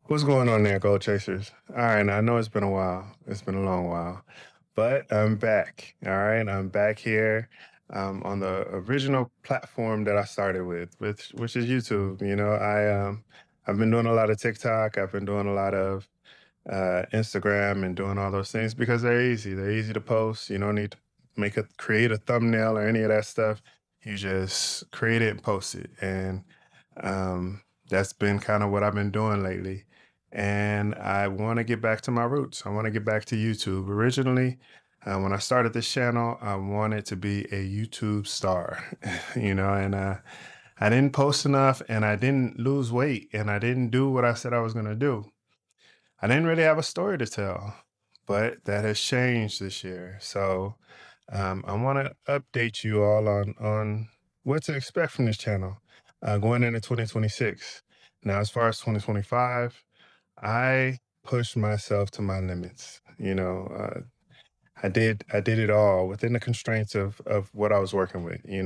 What's going on there, Goal Chasers? All right, now I know it's been a while. It's been a long while, but I'm back. All right, I'm back here on the original platform that I started with, which is YouTube. I've been doing a lot of TikTok. I've been doing a lot of Instagram and doing all those things because they're easy. They're easy to post. You don't need to create a thumbnail or any of that stuff. You just create it and post it, and that's been kind of what I've been doing lately. And I want to get back to my roots. I want to get back to YouTube. Originally, when I started this channel, I wanted to be a YouTube star, and I didn't post enough, and I didn't lose weight, and I didn't do what I said I was going to do. I didn't really have a story to tell, but that has changed this year. So I want to update you all on what to expect from this channel going into 2026. Now, as far as 2025, I pushed myself to my limits. I did it all within the constraints of what I was working with. In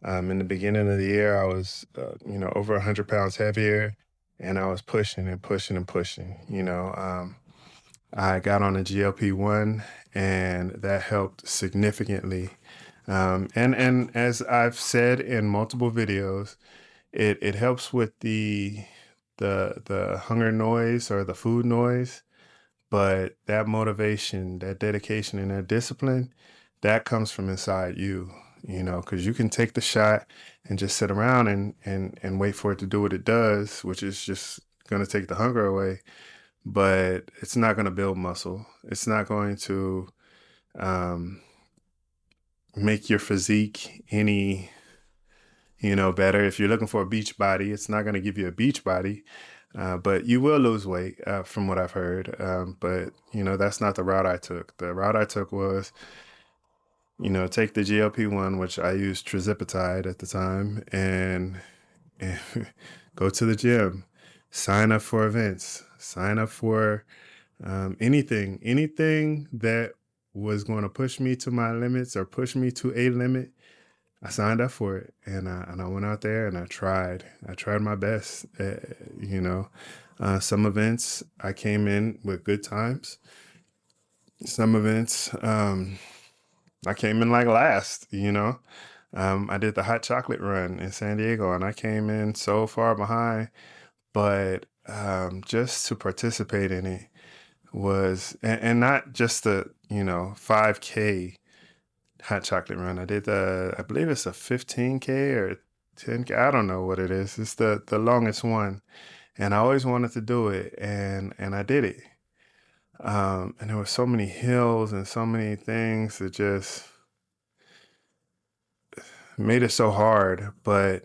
the beginning of the year, I was over 100 pounds heavier, and I was pushing and pushing and pushing. I got on a GLP-1, and that helped significantly. And as I've said in multiple videos, it helps with the hunger noise or the food noise, but that motivation, that dedication, and that discipline, that comes from inside you. Because you can take the shot and just sit around and wait for it to do what it does, which is just going to take the hunger away, but it's not going to build muscle. It's not going to um, make your physique any, better. If you're looking for a beach body, it's not going to give you a beach body, but you will lose weight from what I've heard. But, that's not the route I took. The route I took was, take the GLP-1, which I used trizipatide at the time, and go to the gym, sign up for events, sign up for anything that was going to push me to my limits or push me to a limit. I signed up for it, and I went out there and I tried. I tried my best. Some events I came in with good times. Some events I came in like last. I did the hot chocolate run in San Diego, and I came in so far behind. But just to participate in it was, and not just the 5K hot chocolate run. I did I believe it's a 15K or 10K. I don't know what it is. It's the longest one, and I always wanted to do it, and I did it. And there were so many hills and so many things that just made it so hard. But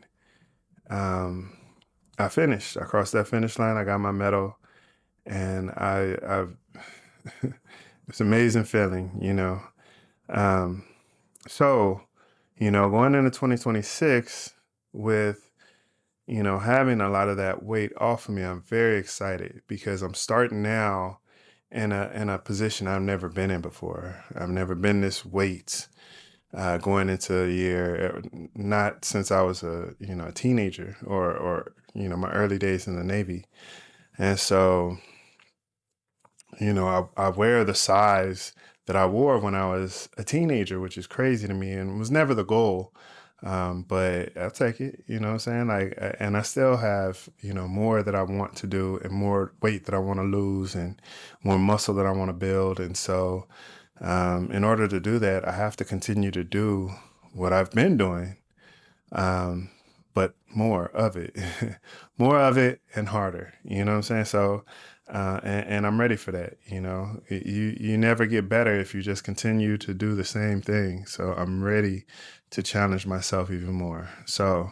um, I finished. I crossed that finish line. I got my medal, and I've it's an amazing feeling. Um, so, going into 2026 with, having a lot of that weight off of me, I'm very excited because I'm starting now in a position I've never been in before. I've never been this weight going into a year, not since I was a teenager or my early days in the Navy. And so, I wear the size that I wore when I was a teenager, which is crazy to me and was never the goal. But I'll take it, you know what I'm saying? Like, and I still have, more that I want to do and more weight that I want to lose and more muscle that I want to build. And so, in order to do that, I have to continue to do what I've been doing, um, but more of it, more of it and harder. You know what I'm saying? So, and I'm ready for that. You never get better if you just continue to do the same thing. So I'm ready to challenge myself even more. So,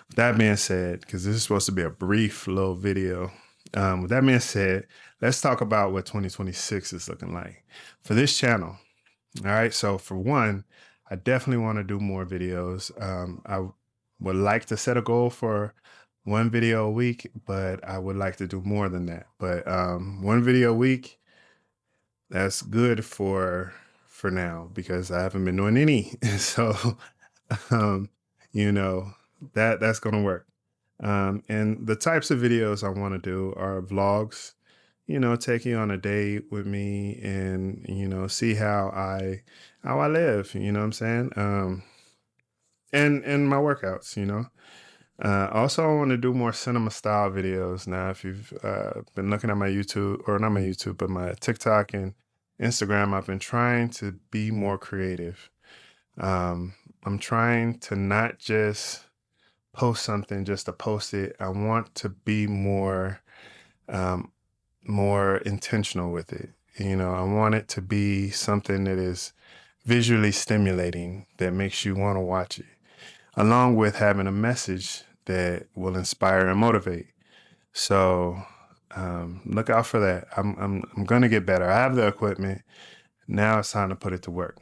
with that being said, because this is supposed to be a brief little video. With that being said, let's talk about what 2026 is looking like for this channel. All right. So for one, I definitely want to do more videos. I would like to set a goal for one video a week, but I would like to do more than that. But one video a week, that's good for now because I haven't been doing any. So um, you know, that's gonna work. And the types of videos I want to do are vlogs, take you on a date with me and, see how I live, you know what I'm saying? And my workouts, Also, I want to do more cinema style videos now. If you've been looking at my YouTube, or not my YouTube, but my TikTok and Instagram, I've been trying to be more creative. Um, I'm trying to not just post something just to post it. I want to be um, more intentional with it. I want it to be something that is visually stimulating, that makes you want to watch it, along with having a message that will inspire and motivate. So look out for that. I'm gonna get better. I have the equipment. Now it's time to put it to work.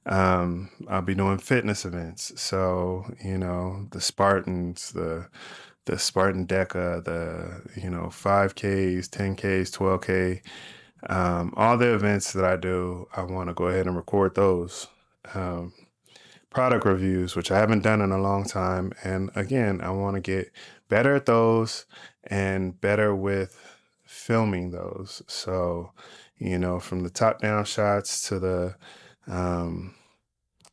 I'll be doing fitness events. So, the Spartans, the Spartan DEKA, the, 5Ks, 10Ks, 12K, all the events that I do, I want to go ahead and record those. Um, Product reviews, which I haven't done in a long time. And again, I want to get better at those and better with filming those. So, from the top down shots to um,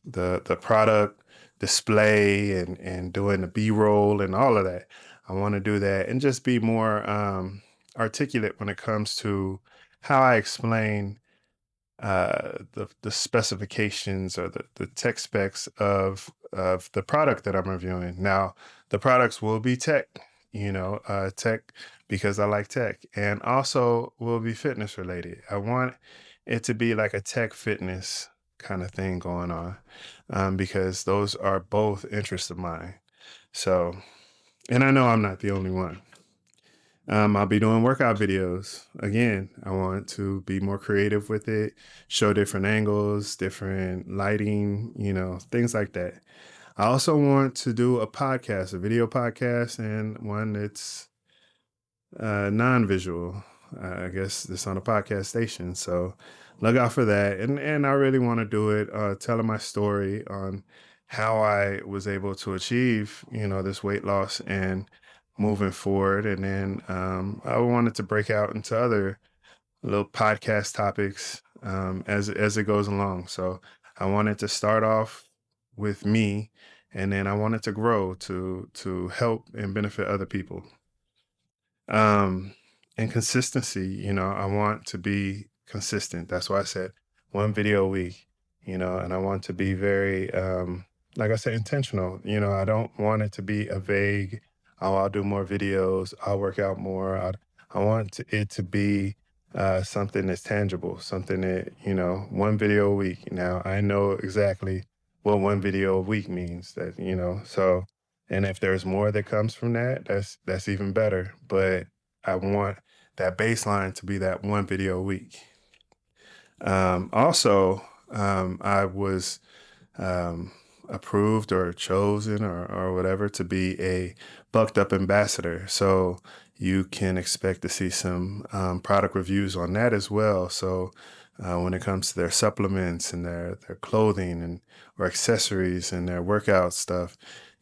the product display and doing the B-roll and all of that. I want to do that and just be more articulate when it comes to how I explain the specifications or the tech specs of the product that I'm reviewing. Now, the products will be tech because I like tech, and also will be fitness related. I want it to be like a tech fitness kind of thing going on, because those are both interests of mine. So, and I know I'm not the only one. I'll be doing workout videos. Again, I want to be more creative with it, show different angles, different lighting, things like that. I also want to do a podcast, a video podcast, and one that's non-visual. I guess it's on a podcast station. So look out for that. And I really want to do it, telling my story on how I was able to achieve, this weight loss and moving forward. And then I wanted to break out into other little podcast topics as it goes along. So I wanted to start off with me, and then I wanted to grow to help and benefit other people. Um, and consistency, I want to be consistent. That's why I said one video a week, and I want to be very, like I said, intentional. I don't want it to be a vague, oh, I'll do more videos, I'll work out more. I want it to be something that's tangible, something that, one video a week. Now, I know exactly what one video a week means that, so and if there's more that comes from that, that's even better. But I want that baseline to be that one video a week. Also, I was um, approved or chosen or whatever to be a Bucked Up ambassador. So you can expect to see some product reviews on that as well. So when it comes to their supplements and their clothing and or accessories and their workout stuff,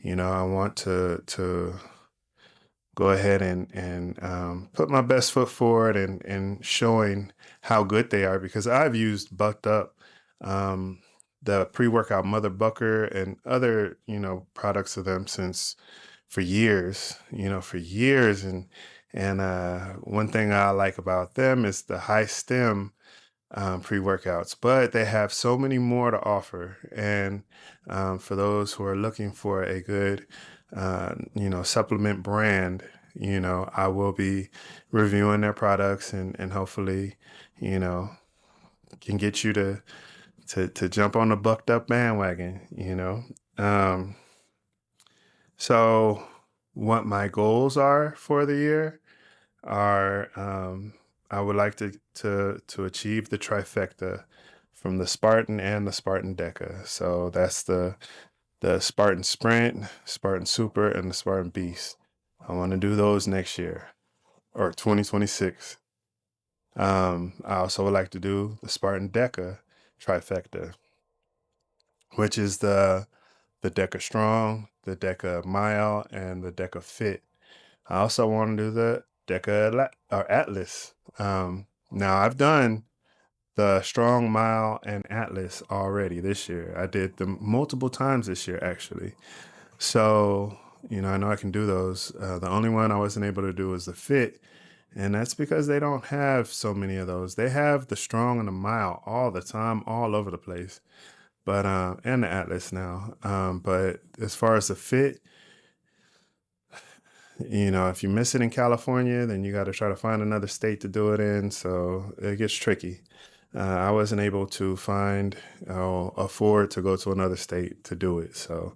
I want to go ahead and put my best foot forward and showing how good they are, because I've used Bucked Up, um, the pre-workout Mother Bucker and other products of them since for years. And one thing I like about them is the high stem pre-workouts, but they have so many more to offer. And for those who are looking for a good, supplement brand, I will be reviewing their products and hopefully, you know, can get you to jump on the Bucked Up bandwagon. Um, so what my goals are for the year are I would like to achieve the trifecta from the Spartan and the Spartan DEKA. So that's the Spartan Sprint, Spartan Super, and the Spartan Beast. I want to do those next year or 2026. I also would like to do the Spartan DEKA trifecta, which is the the DEKA Strong, the DEKA Mile, and the DEKA Fit. I also want to do the DEKA or Atlas. Now I've done the Strong Mile and Atlas already this year. I did them multiple times this year, actually. So, I know I can do those. The only one I wasn't able to do was the Fit, and that's because they don't have so many of those. They have the Strong and the Mile all the time, all over the place. But and the Atlas now. But as far as the Fit, if you miss it in California, then you got to try to find another state to do it in. So it gets tricky. I wasn't able to find or afford to go to another state to do it. So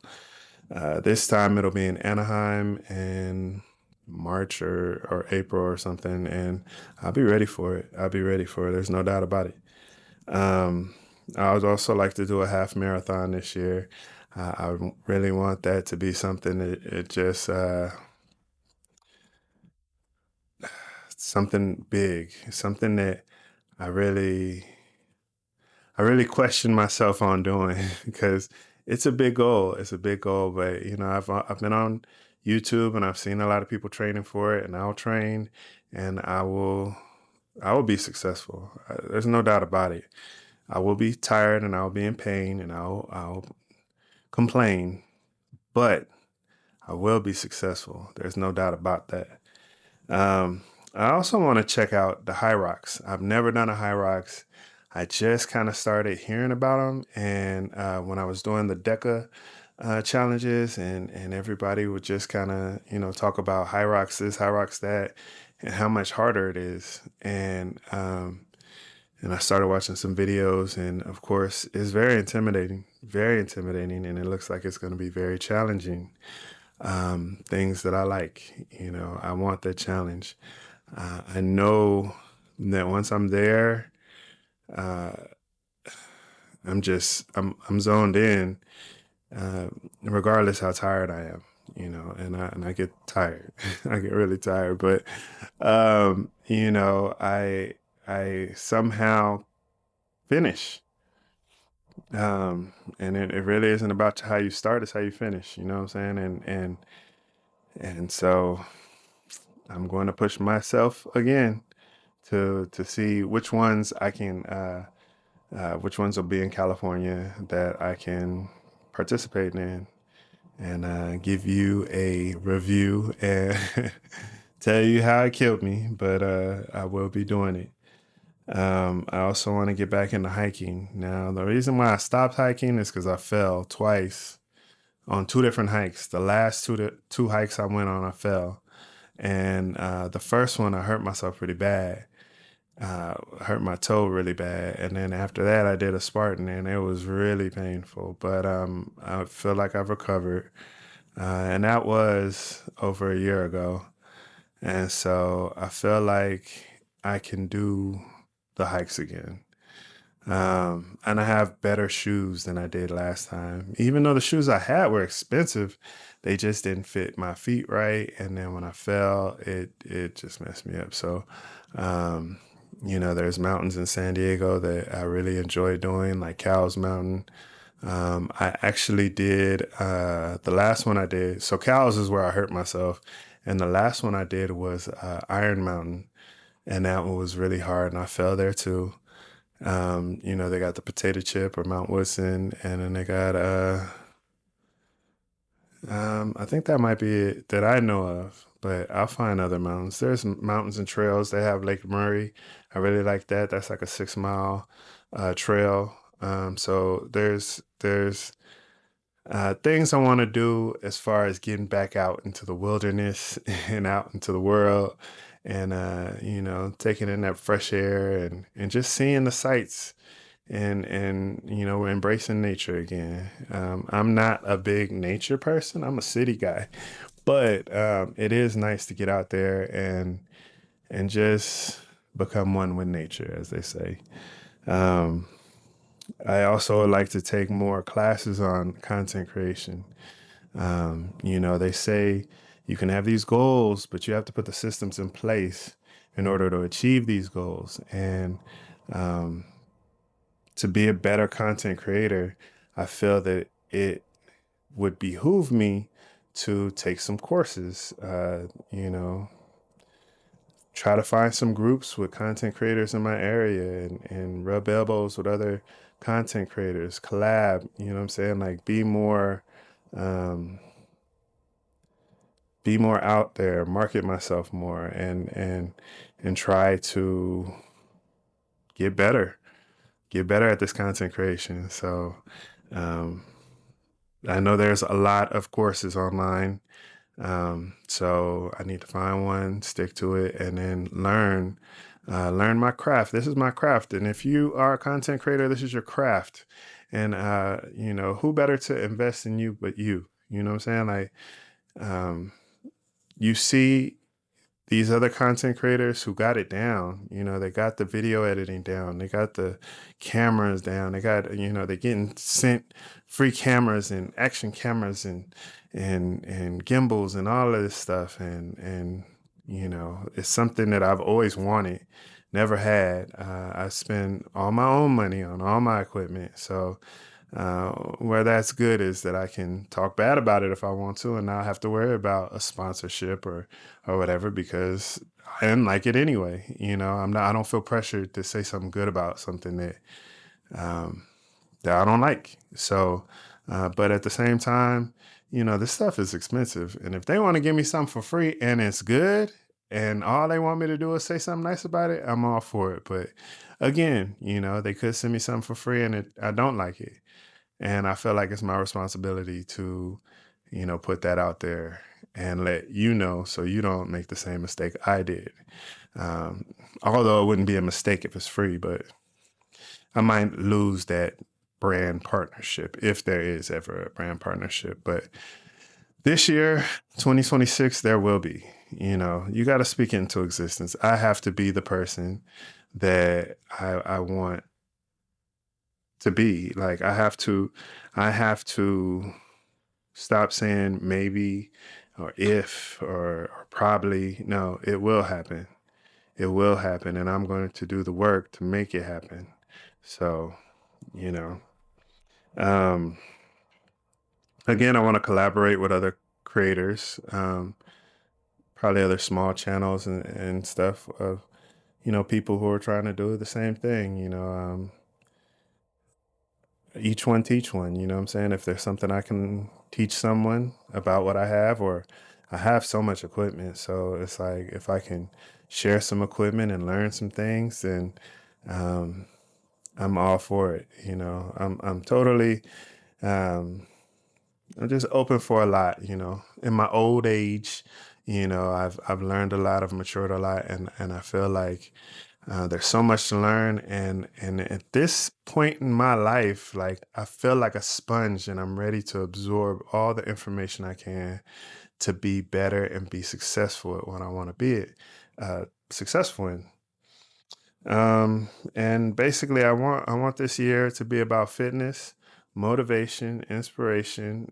this time it'll be in Anaheim in March or April or something. And I'll be ready for it. I'll be ready for it. There's no doubt about it. Um, I would also like to do a half marathon this year. I really want that to be something that it just something big, something that I really, I really question myself on doing because it's a big goal. It's a big goal, but I've been on YouTube and I've seen a lot of people training for it, and I'll train, and I will be successful. There's no doubt about it. I will be tired and I'll be in pain and I'll complain, but I will be successful. There's no doubt about that. Um, I also want to check out the high rocks. I've never done a high rocks. I just kind of started hearing about them, and when I was doing the DECA challenges, and everybody would just kind of talk about high rocks this, high rocks that, and how much harder it is, and I started watching some videos, and of course, it's very intimidating, and it looks like it's going to be very challenging. Things that I like, I want that challenge. I know that once I'm there, uh, I'm zoned in, uh, regardless how tired I am, and I get tired. I get really tired, but I somehow finish. And it really isn't about how you start, it's how you finish, you know what I'm saying? And so I'm going to push myself again to see which ones will be in California that I can participate in, and give you a review and tell you how it killed me. But I will be doing it. I also want to get back into hiking. Now, the reason why I stopped hiking is because I fell twice on two different hikes. The last two hikes I went on, I fell. And the first one, I hurt myself pretty bad. Hurt my toe really bad. And then after that, I did a Spartan, and it was really painful. But I feel like I've recovered. And that was over a year ago. And so I feel like I can do the hikes again. And I have better shoes than I did last time. Even though the shoes I had were expensive, they just didn't fit my feet right. And then when I fell, it just messed me up. So, um, there's mountains in San Diego that I really enjoy doing, like Cow's Mountain. I actually did the last one I did. So Cow's is where I hurt myself, and the last one I did was Iron Mountain, and that one was really hard, and I fell there too. They got the Potato Chip or Mount Woodson, and then they got I think that might be it that I know of, but I'll find other mountains. There's mountains and trails. They have Lake Murray. I really like that. That's like a 6 mile trail. So there's things I want to do as far as getting back out into the wilderness and out into the world, and taking in that fresh air and just seeing the sights, and embracing nature again. I'm not a big nature person. I'm a city guy, but it is nice to get out there and just become one with nature, as they say. Um, I also like to take more classes on content creation. They say you can have these goals, but you have to put the systems in place in order to achieve these goals. And um, to be a better content creator, I feel that it would behoove me to take some courses, you know, try to find some groups with content creators in my area and rub elbows with other content creators, collab, you know what I'm saying? Like um, be more out there, market myself more and try to get better, get better at this content creation. So, um, I know there's a lot of courses online. So I need to find one, stick to it, and then learn my craft. This is my craft. And if you are a content creator, this is your craft. And, you know, who better to invest in you but you? You know what I'm saying? Like, um, you see these other content creators who got it down, you know, they got the video editing down, they got the cameras down, they got, you know, they're getting sent free cameras and action cameras and gimbals and all of this stuff. And, you know, it's something that I've always wanted, never had. I spend all my own money on all my equipment. So, where that's good is that I can talk bad about it if I want to, and not have to worry about a sponsorship or whatever because I didn't like it anyway. You know, I don't feel pressured to say something good about something um, that I don't like. So, but at the same time, you know, this stuff is expensive, and if they want to give me something for free and it's good, and all they want me to do is say something nice about it, I'm all for it. But again, you know, they could send me something for free and I don't like it. And I feel like it's my responsibility to, you know, put that out there and let you know so you don't make the same mistake I did. Um, Although it wouldn't be a mistake if it's free, but I might lose that brand partnership if there is ever a brand partnership. But this year, 2026, there will be. You know, you got to speak into existence. I have to be the person that I want to be. Like I have to stop saying maybe or if or probably. No, it will happen. It will happen. And I'm going to do the work to make it happen. So, you know, um, again, I want to collaborate with other creators, probably other small channels and stuff of, you know, people who are trying to do the same thing, you know, each one teach one, you know what I'm saying? If there's something I can teach someone about what I have, or I have so much equipment. So it's like if I can share some equipment and learn some things, then um, I'm all for it. You know, I'm totally I'm just open for a lot, you know. In my old age, you know, I've learned a lot, I've matured a lot, and I feel like there's so much to learn, and at this point in my life, like I feel like a sponge, and I'm ready to absorb all the information I can to be better and be successful at what I want to be successful in. And basically, I want this year to be about fitness, motivation, inspiration,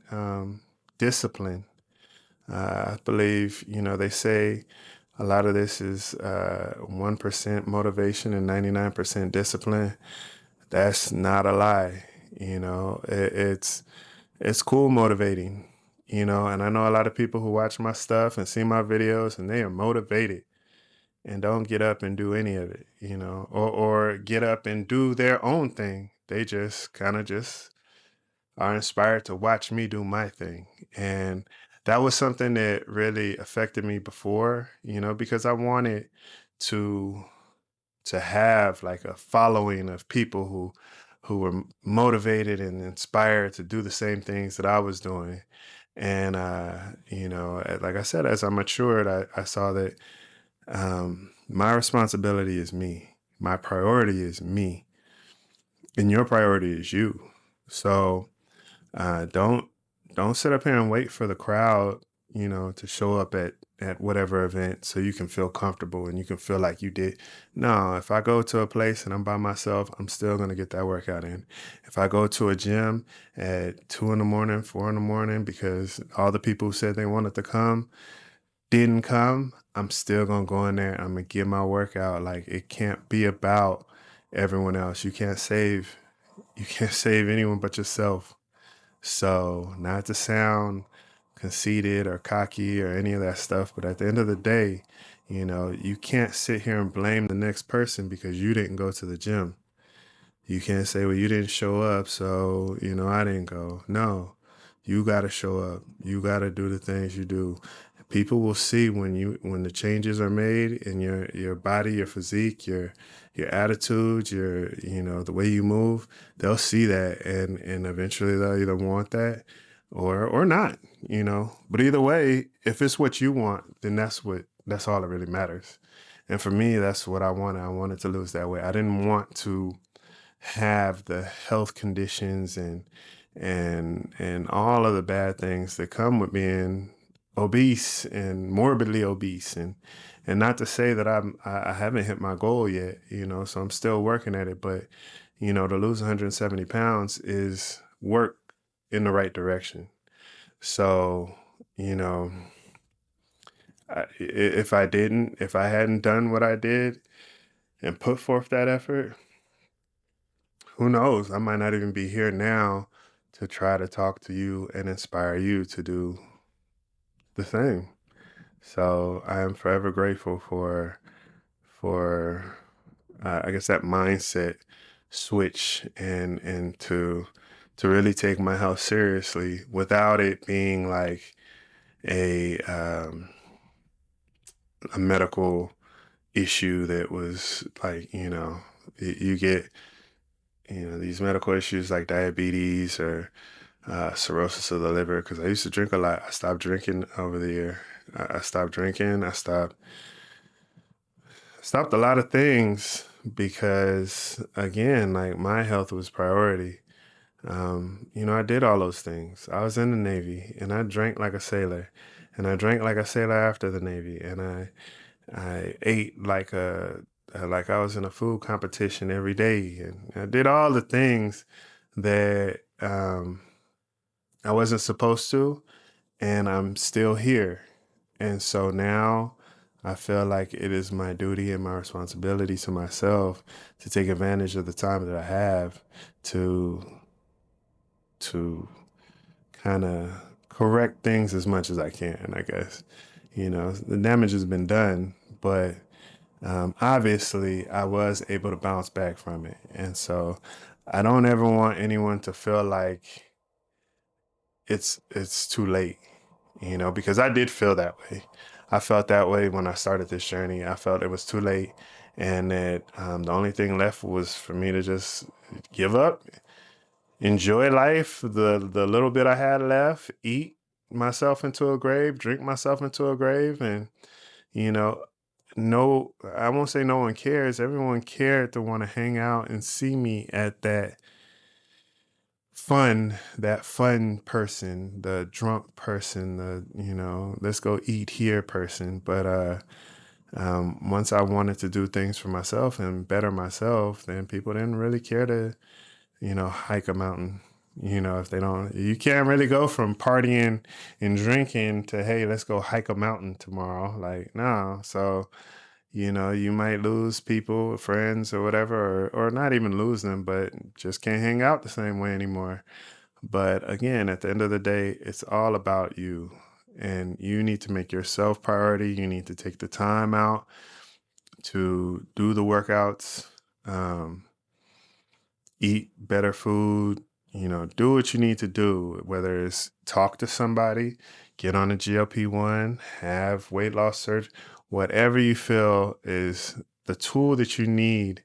discipline. I believe, you know, they say a lot of this is 1% motivation and 99% discipline. That's not a lie. You know, it's cool motivating. You know, and I know a lot of people who watch my stuff and see my videos, and they are motivated and don't get up and do any of it. You know, or get up and do their own thing. They just kind of just are inspired to watch me do my thing. And that was something that really affected me before, you know, because I wanted to to have like a following of people who were motivated and inspired to do the same things that I was doing. And you know, like I said, as I matured, I saw that my responsibility is me. My priority is me, and your priority is you. So don't sit up here and wait for the crowd, you know, to show up at whatever event so you can feel comfortable and you can feel like you did. No, if I go to a place and I'm by myself, I'm still gonna get that workout in. If I go to a gym at 2 in the morning, 4 in the morning, because all the people who said they wanted to come didn't come, I'm still gonna go in there. I'm gonna get my workout. Like it can't be about everyone else. You can't save anyone but yourself. So, not to sound conceited or cocky or any of that stuff, but at the end of the day, you can't sit here and blame the next person because you didn't go to the gym. You can't say, well, you didn't show up, so, I didn't go. No, you got to show up. You got to do the things you do. People will see when the changes are made in your body, your physique, your attitude, the way you move. They'll see that, and eventually they'll either want that or not. But either way, if it's what you want, then that's all that really matters. And for me, that's what I wanted. I wanted to lose that weight. I didn't want to have the health conditions and all of the bad things that come with being obese and morbidly obese, and not to say that I haven't hit my goal yet, so I'm still working at it. But to lose 170 pounds is work in the right direction. So you know if I hadn't done what I did and put forth that effort, who knows? I might not even be here now to try to talk to you and inspire you to do the same. So I am forever grateful for I guess that mindset switch and to really take my health seriously without it being like a um, a medical issue that was like you get these medical issues like diabetes or cirrhosis of the liver, because I used to drink a lot. I stopped drinking over the year. I stopped drinking. I stopped a lot of things because, again, like my health was priority. I did all those things. I was in the Navy and I drank like a sailor, and I drank like a sailor after the Navy, and I ate like I was in a food competition every day, and I did all the things that I wasn't supposed to, and I'm still here. And so now I feel like it is my duty and my responsibility to myself to take advantage of the time that I have to to kind of correct things as much as I can, I guess. The damage has been done, but obviously I was able to bounce back from it. And so I don't ever want anyone to feel like it's too late, because I did feel that way. I felt that way when I started this journey. I felt it was too late, and that the only thing left was for me to just give up, enjoy life, the little bit I had left, eat myself into a grave, drink myself into a grave, and you know, no, I won't say no one cares. Everyone cared to want to hang out and see me at that fun person, the drunk person, let's go eat here person. But once I wanted to do things for myself and better myself, then people didn't really care to, hike a mountain. If they don't, you can't really go from partying and drinking to, hey, let's go hike a mountain tomorrow. Like, no. So, you might lose people, friends or whatever, or not even lose them, but just can't hang out the same way anymore. But again, at the end of the day, it's all about you. And you need to make yourself priority. You need to take the time out to do the workouts, um, eat better food, do what you need to do, whether it's talk to somebody, get on a GLP-1, have weight loss surgery, whatever you feel is the tool that you need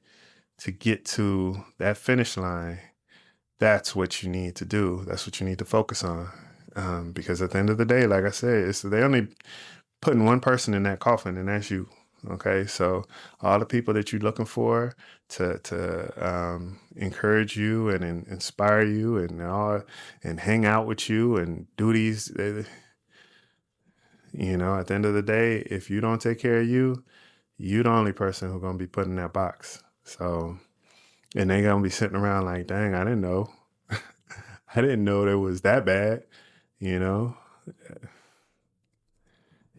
to get to that finish line. That's what you need to do. That's what you need to focus on. Because at the end of the day, like I said, they only putting one person in that coffin, and that's you. Okay, so all the people that you're looking for to encourage you and inspire you and hang out with you and do these, at the end of the day, if you don't take care of you, you're the only person who's gonna be put in that box. So, and they gonna be sitting around like, dang, I didn't know. I didn't know it was that bad. You know,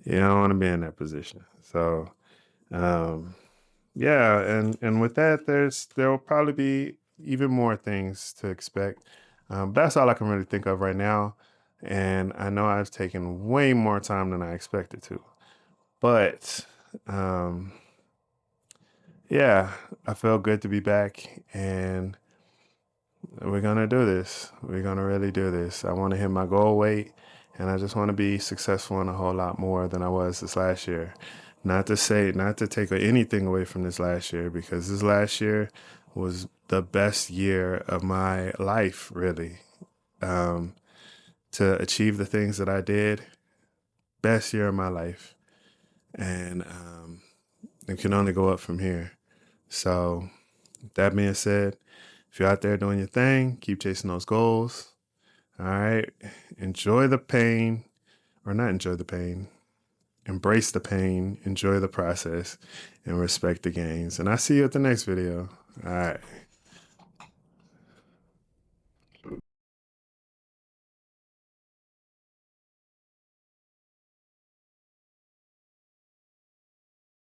you don't want to be in that position. So, um, yeah, and with that, there'll probably be even more things to expect. That's all I can really think of right now. And I know I've taken way more time than I expected to. But um, yeah, I feel good to be back, and we're gonna do this. We're gonna really do this. I want to hit my goal weight, and I just want to be successful in a whole lot more than I was this last year. Not to take anything away from this last year, because this last year was the best year of my life, really. Um, to achieve the things that I did, best year of my life, and it can only go up from here. So, that being said, if you're out there doing your thing, keep chasing those goals. All right. Enjoy the pain, or not enjoy the pain. Embrace the pain, enjoy the process, and respect the gains. And I'll see you at the next video. All right.